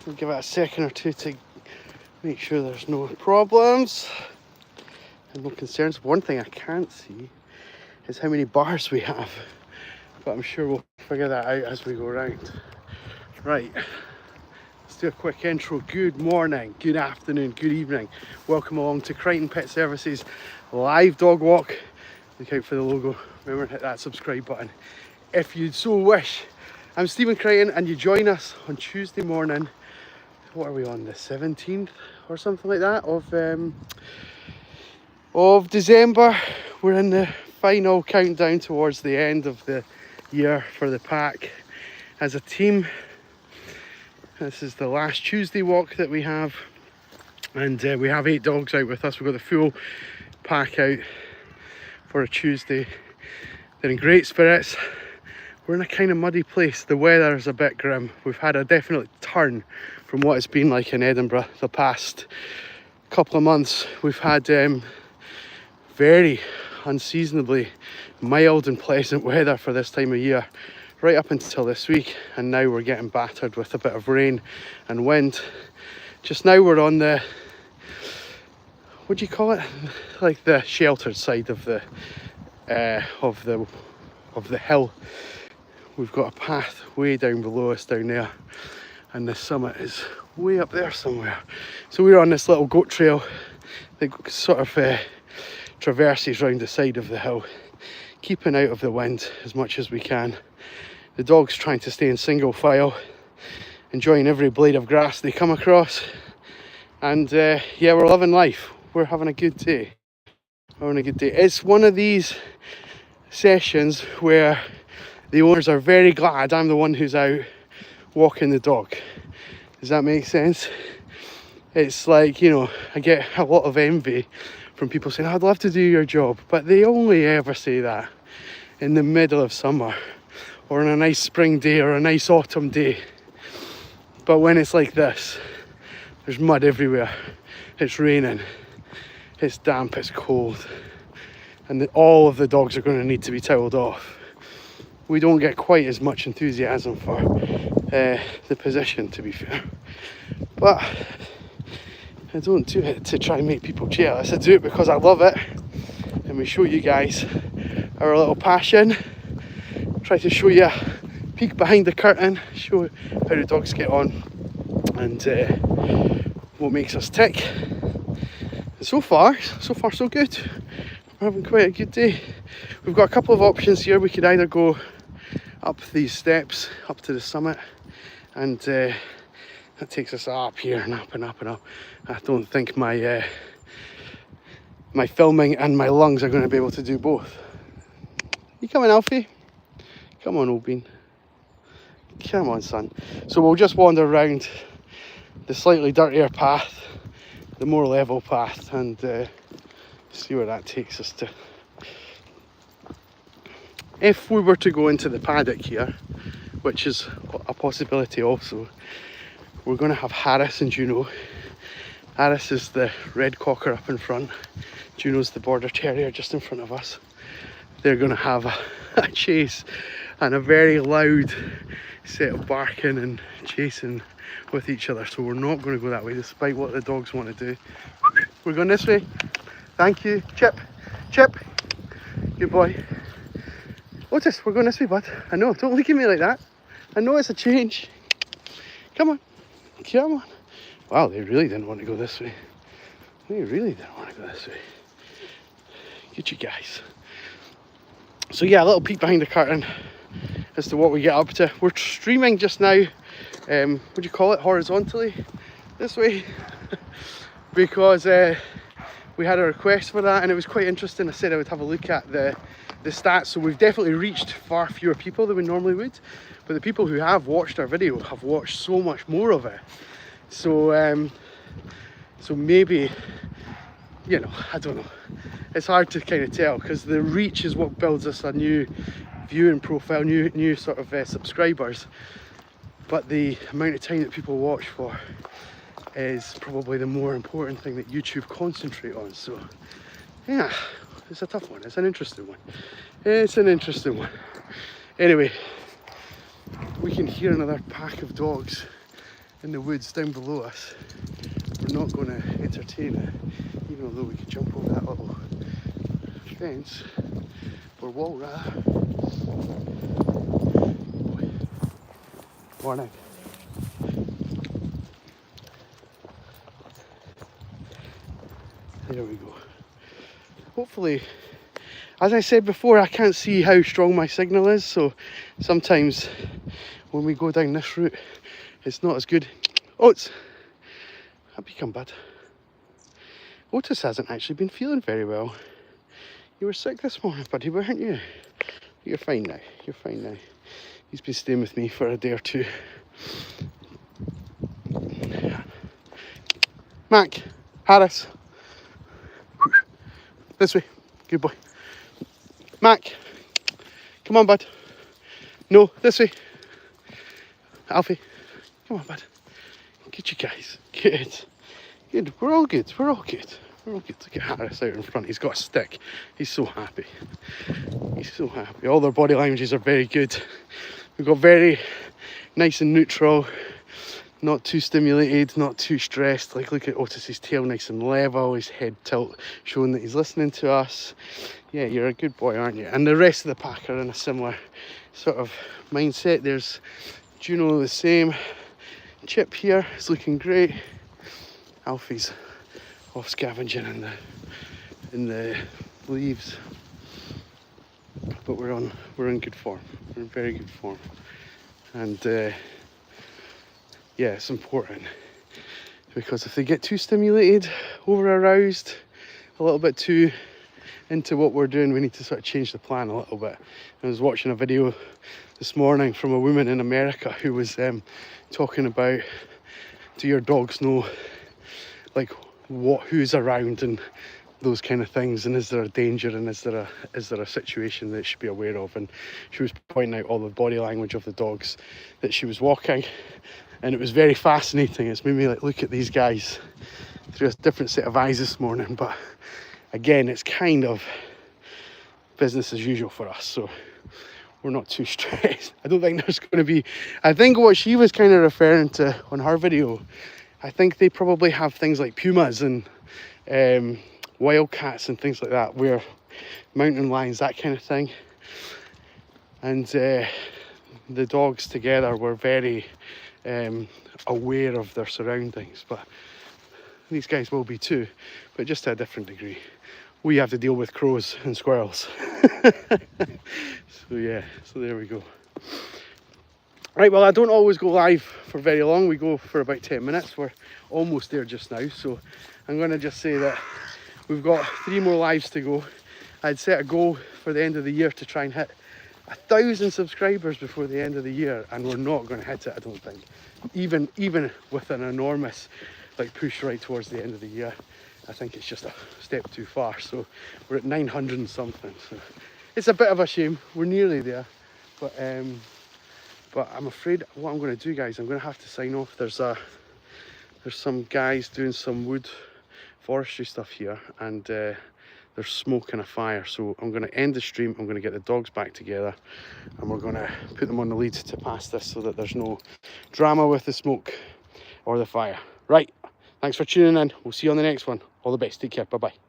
We'll give it a second or two to make sure there's no problems and no concerns. One thing I can't see is how many bars we have, but I'm sure we'll figure that out as we go around. Right, let's do a quick intro. Good morning, good afternoon, good evening. Welcome along to Crighton Pet Services live dog walk. Look out for the logo. Remember to hit that subscribe button if you so wish. I'm Stephen Crighton and you join us on Tuesday morning. What are we on, the 17th or something like that of December. We're in the final countdown towards the end of the year for the pack as a team. This is the last Tuesday walk that we have, and we have 8 dogs out with us. We've got the full pack out for a Tuesday. They're in great spirits. We're in a kind of muddy place. The weather is a bit grim. We've had a definite turn from what it's been like in Edinburgh the past couple of months. We've had very unseasonably mild and pleasant weather for this time of year right up until this week, and now we're getting battered with a bit of rain and wind. Just now we're on the, what do you call it, like the sheltered side of the hill. We've got a path way down below us down there, and the summit is way up there somewhere. So we're on this little goat trail that sort of traverses round the side of the hill, keeping out of the wind as much as we can. The dogs trying to stay in single file, enjoying every blade of grass they come across, and yeah, we're loving life. We're having a good day. It's one of these sessions where the owners are very glad I'm the one who's out walking the dog. Does that make sense? It's like, you know, I get a lot of envy from people saying, I'd love to do your job, but they only ever say that in the middle of summer or on a nice spring day or a nice autumn day. But when it's like this, there's mud everywhere, it's raining, it's damp, it's cold, and all of the dogs are going to need to be towelled off. We don't get quite as much enthusiasm for the position, to be fair, but I don't do it to try and make people jealous. I do it because I love it, and we show you guys our little passion. Try to show you a peek behind the curtain, show how the dogs get on and what makes us tick. And so far so good. We're having quite a good day. We've got a couple of options here. We could either go up these steps up to the summit, and that takes us up here and up and up and up. I don't think my my filming and my lungs are going to be able to do both. You coming, Alfie? Come on, old bean. Come on, son. So we'll just wander around the slightly dirtier path, the more level path, and see where that takes us to. If we were to go into the paddock here, which is a possibility also, we're going to have Harris and Juno. Harris is the red cocker up in front. Juno's the border terrier just in front of us. They're going to have a chase and a very loud set of barking and chasing with each other. So we're not going to go that way despite what the dogs want to do. We're going this way. Thank you. Chip. Good boy. Otis, we're going this way, bud. I know, don't look at me like that. I know it's a change. Come on. Wow, they really didn't want to go this way. Get you guys. So yeah, a little peek behind the curtain as to what we get up to. We're streaming just now, what do you call it, horizontally, this way, because we had a request for that and it was quite interesting. I said I would have a look at the stats. So we've definitely reached far fewer people than we normally would, but the people who have watched our video have watched so much more of it. So so maybe, you know, I don't know, it's hard to kind of tell because the reach is what builds us a new viewing profile, new sort of subscribers, but the amount of time that people watch for is probably the more important thing that YouTube concentrate on. So yeah, it's a tough one. It's an interesting one. Anyway, we can hear another pack of dogs in the woods down below us, we're not going to entertain it, even though we could jump over that little fence, or wall rather. Morning. There we go. Hopefully, as I said before, I can't see how strong my signal is, so sometimes when we go down this route, it's not as good. Oats, have you come, bud? Otis hasn't actually been feeling very well. You were sick this morning, buddy, weren't you? You're fine now, you're fine now. He's been staying with me for a day or two. Mac, Harris, this way, good boy. Mac, come on, bud. No, this way. Alfie, come on, bud. Good, you guys. Good. Good. We're all good. We're all good. We're all good. Look at Harris out in front. He's got a stick. He's so happy. He's so happy. All their body languages are very good. We've got very nice and neutral. Not too stimulated, not too stressed. Like, look at Otis's tail, nice and level, his head tilt, showing that he's listening to us. Yeah, you're a good boy, aren't you? And the rest of the pack are in a similar sort of mindset. There's Juno, the same. Chip here is looking great. Alfie's off scavenging in the leaves. But we're in good form. We're in very good form. And yeah, it's important, because if they get too stimulated, over aroused, a little bit too into what we're doing, we need to sort of change the plan a little bit. I was watching a video this morning from a woman in America who was talking about, do your dogs know like who's around and those kind of things, and is there a danger, and is there a situation that they should be aware of? And she was pointing out all the body language of the dogs that she was walking, and it was very fascinating. It's made me like look at these guys through a different set of eyes this morning. But again, it's kind of business as usual for us, so we're not too stressed. I don't think there's going to be, I think what she was kind of referring to on her video, I think they probably have things like pumas and wildcats and things like that, where mountain lions, that kind of thing. And the dogs together were very aware of their surroundings, but these guys will be too, but just to a different degree. We have to deal with crows and squirrels. So yeah, so there we go. Right, well, I don't always go live for very long. We go for about 10 minutes. We're almost there just now, so I'm going to just say that we've got 3 more lives to go. I'd set a goal for the end of the year to try and hit 1,000 subscribers before the end of the year, and we're not going to hit it, I don't think. Even with an enormous like push right towards the end of the year, I think it's just a step too far. So we're at 900 and something. So it's a bit of a shame. We're nearly there, but I'm afraid what I'm going to do, guys, I'm going to have to sign off. There's some guys doing some wood forestry stuff here, and there's smoke and a fire, so I'm going to end the stream. I'm going to get the dogs back together, and we're going to put them on the lead to pass this, so that there's no drama with the smoke or the fire. Right, thanks for tuning in. We'll see you on the next one. All the best. Take care. Bye bye.